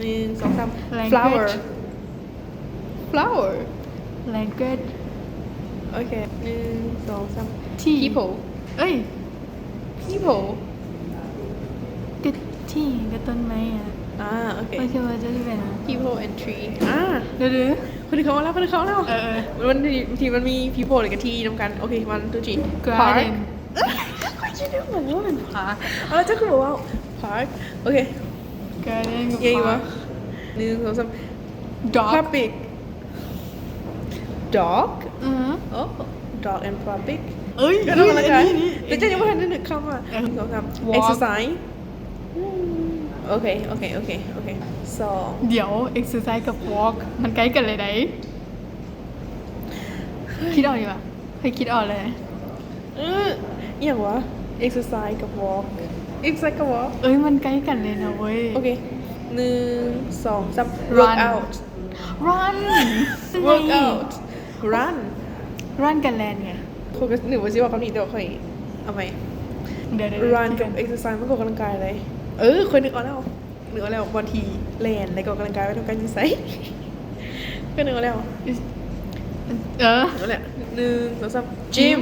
1 2 3 Language flower flower language โอเค1 2 3 Tea people เอ้ย people ก็ที่ก็ต้นไม้อ่ะ โอเค ไม่ใช่ว่าจะเป็น people and tree เดี๋ยว คนที่เขาแล้วมันทีมันมี people เลยกับ T นำกันโอเค1 2 3 garden ไม่ใช่ได้บอกว่ามันpark เจ้าคือบอกว่า park โอเค garden กับ ยังวะ park 1 2 3 dog public dog dog and public เอ้ย ก็ต้องอะไรกัน นี่ แต่เจ้ายังไม่ทันได้นึกคำว่า1 2 3 Walk exercise โอเค2 เดี๋ยว exercise กับ walk มันใกล้กันเลยไหนคิดออกดีป่ะเคยคิดออกเลย อย่างวะ exercise กับ walk exercise กับ walk เอ้ยมันใกล้กันเลยนะเว้ย โอเค1 2 3 Run work out run work out run run กันแลนไง คนก็นึกว่าสิว่าคำนี้แต่ว่าค่อยเอาใหม่ เดี๋ยว run กับ exercise มันก็ออกกำลังกายเลยคนนึกออกแล้วบางทีแลนแล้วก็ออกกำลังกายไว้ทำการยิงไซก็นึกออกแล้ว เออ นั่นแหละ1 2 3 gym